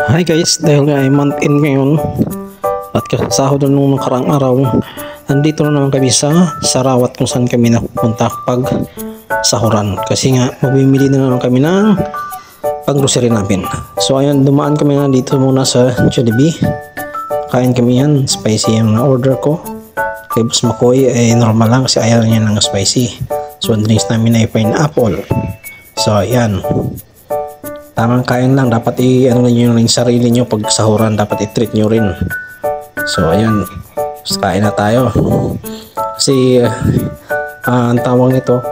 Hi guys, dahil nga ay month end ngayon at kasahod nung nakaraang araw, nandito na naman kami sa Sarawat kung saan kami napunta pag sahuran kasi nga mamimili na naman kami ng pang grocery namin. So ayun, dumaan kami na dito muna sa Jollibee. Kain kami yan, spicy yung order ko. Kay Boss Makoy ay normal lang kasi ayaw niya ng spicy. So ang drinks namin ay pineapple. So ayan, tamang kain lang, dapat ano nyo yung sarili nyo pag sahuran, dapat i-treat nyo rin. So ayan, kain na tayo kasi ang tawag nito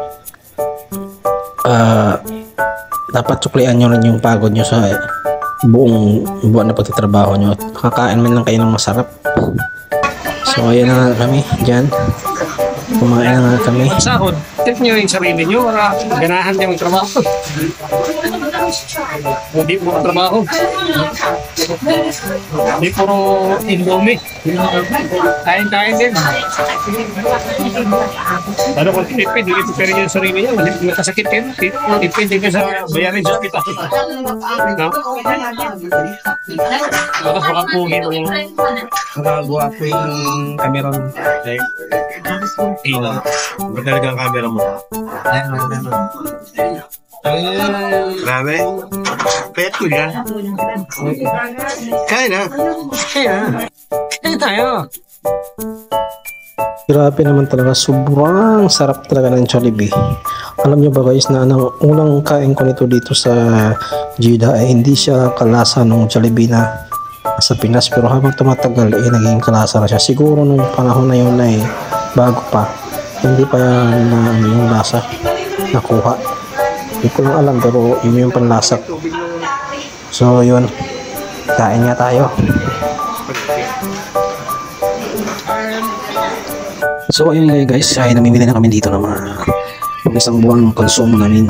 dapat suklian nyo rin yung pagod nyo sa buong buwan na pagtitrabaho nyo. Kakain man lang kayo ng masarap. So ayan na kami dyan, kumain na nga kami. Sahod, treat nyo yung sarili nyo para ganahan nyo yung trabaho. Hindi mo trabaho. Hindi puro indomie. Kain-kain din. Ano kung tipid, hindi po pera nyo yung sarili nyo. Hindi nakasakit kayo. Tipid din kayo sa bayarin sa hospital. Tapos baka pugin mo yung nagagawa ko yung camera mo. Ba't talaga ang camera mo? Grabe. Pet ko yan. Kaya na. Kaya tayo. Grabe naman talaga, sobrang sarap talaga ng Jollibee. Alam nyo ba guys na ang unang kain ko nito dito sa Jeddah ay hindi siya kalasa ng Jollibee na sa Pinas, pero habang tumatagal ay naging kalasa na siya. Siguro nung panahon na yun ay bago pa, hindi pa na yung lasa nakuha. Hindi ko lang alam, pero yun yung panlasa. So yun, kain nga tayo. So ayun guys, ay namimili na kami dito ng mga isang buwang konsumo namin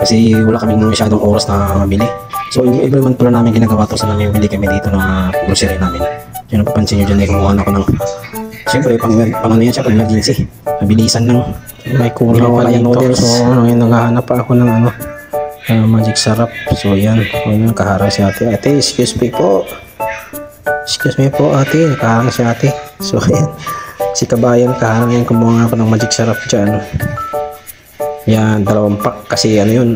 kasi wala kaming masyadong oras na mabili. So every month pala namin ginagawa to sa namimili kami dito ng grocery namin. Yun ang papansin nyo dyan, ay kumuha na ako ng siyempre pang ano yan siya, pang emergency, mabilisan lang. May kulang pala yung noodles. So yun, naghahanap pa ako ng magic sarap. So yan, yun, kaharang si ate. Ate, excuse me po ate, kaharang si ate. So yan, si kabayan kaharang yan, kumuha ako ng magic sarap dyan. Yan, 2 pack kasi ano yun,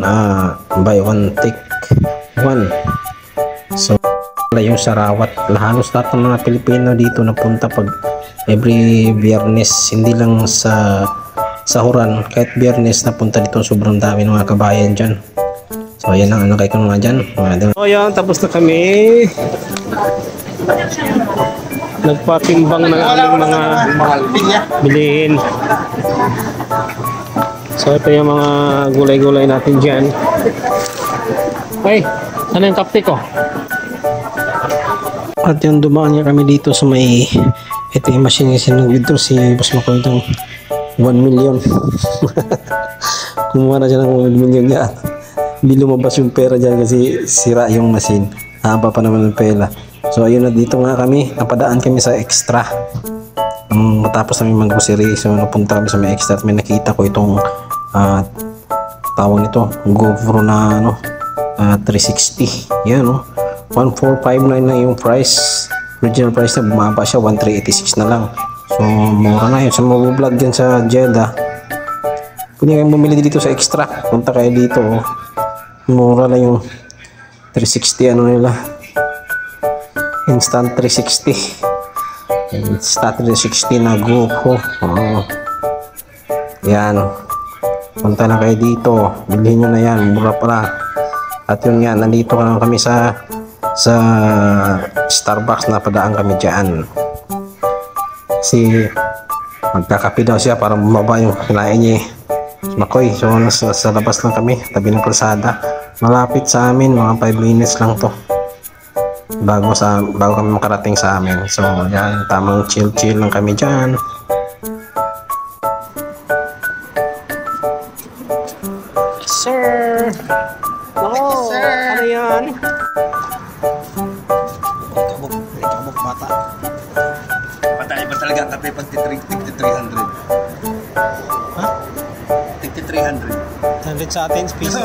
buy one take one. So yung Sarawat, halos lahat ng mga Pilipino dito napunta pag every Biyernes, hindi lang sa sahuran, kahit Biyernes napunta dito. Sobrang dami ng mga kabayan dyan. So ayan ang kayo ko nga dyan. So ayan, tapos na kami. Nagpatimbang ng aming mga bilihin. So ito yung mga gulay-gulay natin dyan. Ay, sana yung kapte ko? At yung dumaan niya kami dito sa may ito yung machine yung sinugid si Boss Makoy ng 1 million. Kumuha na siya ng 1 million niya. Hindi lumabas yung pera dyan kasi sira yung machine. Haba pa naman ng pera. So ayun na, dito nga kami, napadaan kami sa extra. Matapos namin mag-grocery, so napunta kami sa may extra at may nakita ko itong tawag nito, GoPro na 360. Yan 1459 na yung price. Original price na bumaba siya, 1386 na lang. So mura na yun. Sa mga vlog dyan sa Jeddah, pwede kayong bumili dito sa extra. Punta kayo dito, mura lang yung 360 ano nila, instant 360 na GoPro. Yan, punta na kayo dito, bilhin nyo na yan, mura pala. At yun nga, nandito ka lang kami sa Starbucks, napadaan kami dyan kasi magkakape daw siya para bumaba yung kinain niya Makoy. So sa labas lang kami, tabi ng kalsada, malapit sa amin, mga 5 minutes lang to bago kami makarating sa amin. So yan, tamang chill lang kami dyan. Sir, oh, sir. Ano yan? Kabok bata. Patay ba talaga ang kape pag 300? Ha? 300. 100 sa atin, piso.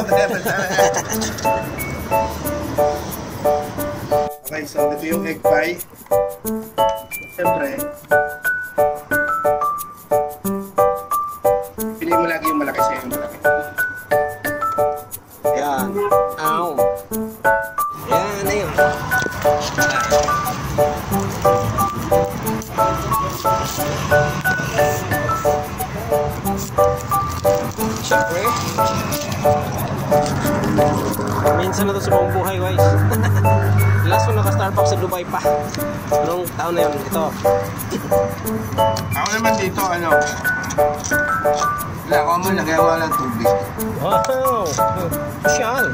Okay, so ito yung egg pie. Siyempre, pili mo lagi yung malaki sa'yo yung malaki. Yan. Ow. Yan na yun. Siyempre, minsan na ito sa buong buhay, guys. Last ko naka-Starbucks sa Dubai pa. Anong taon na yun? Ito. Ako naman dito, ano, wala ko mo, lagyan mo lang tubig. Wow! Social!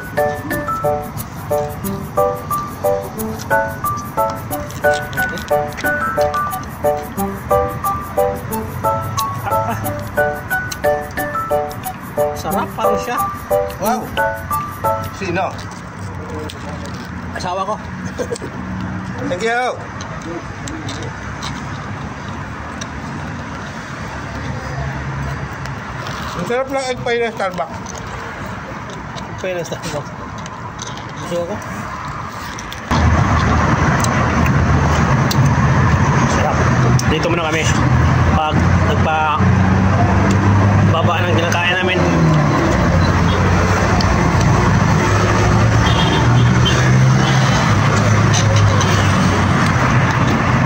Sarap, parang siya. Wow! Sino? Asawa ko. Thank you! Ang sarap ng egg pie ng Starbucks. Pwede na Starbucks. Gusto ko. Sarap. Dito muna kami. Pag baba ng kinakain namin.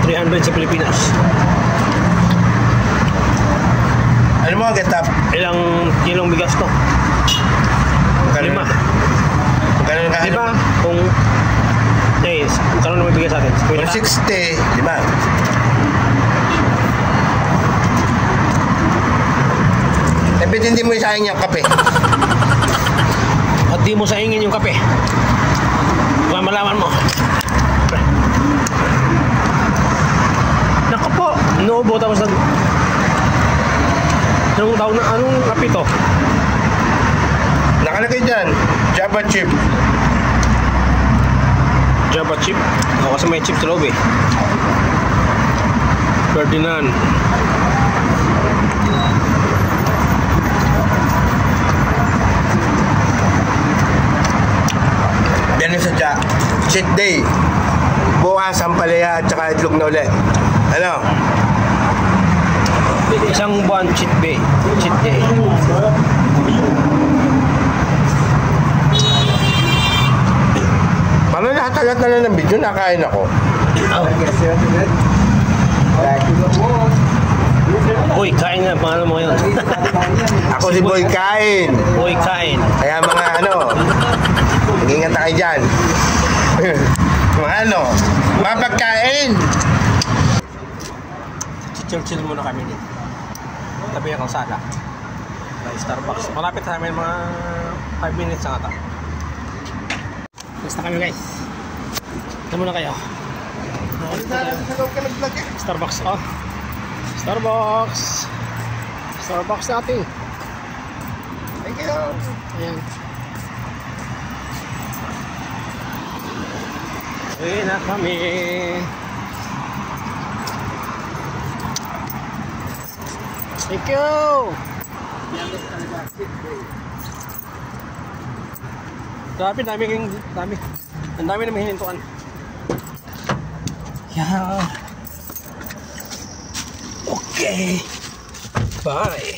$300 sa Pilipinas. Ano mo ang get up? Ilang kilong bigas to? 5. Magkano na Diba? Kung days, kung naman bigay sa atin? 160, lima. Dapat hindi mo isayang yung kape. At di mo saingin yung kape. Malaman mo. Naku po, inuubo tapos anong tawag na, anong kape to? Nakalagay dyan, Java chip. Java chip? Ako kasi may chip sa loob eh. Ferdinand. Yan yung sadya. Cheat day. Bukas ang palaya at saka itlog na ulit. Ano? Isang buwan cheat day. Cheat day. Paano lahat-lahat na lang ng video? Nakain ako. Uy, kain nga. Pangalan mo ngayon. Ako si Boy Kain. Uy, kain. Kaya mga ano, mag-ingat na kayo dyan. Mga ano, mga pagkain. Chill-chill muna kami dito. Tabi ang kalsada. May Starbucks. Malapit sa amin mga 5 minutes na ata. Basta kami guys. Ito muna kayo. Starbucks. Oh. Starbucks. Starbucks natin. Thank you. Ayan. Uwi na kami. Thank you. Grabe, dami. Ang dami namin hinintuan. Yeah. Okay. Bye.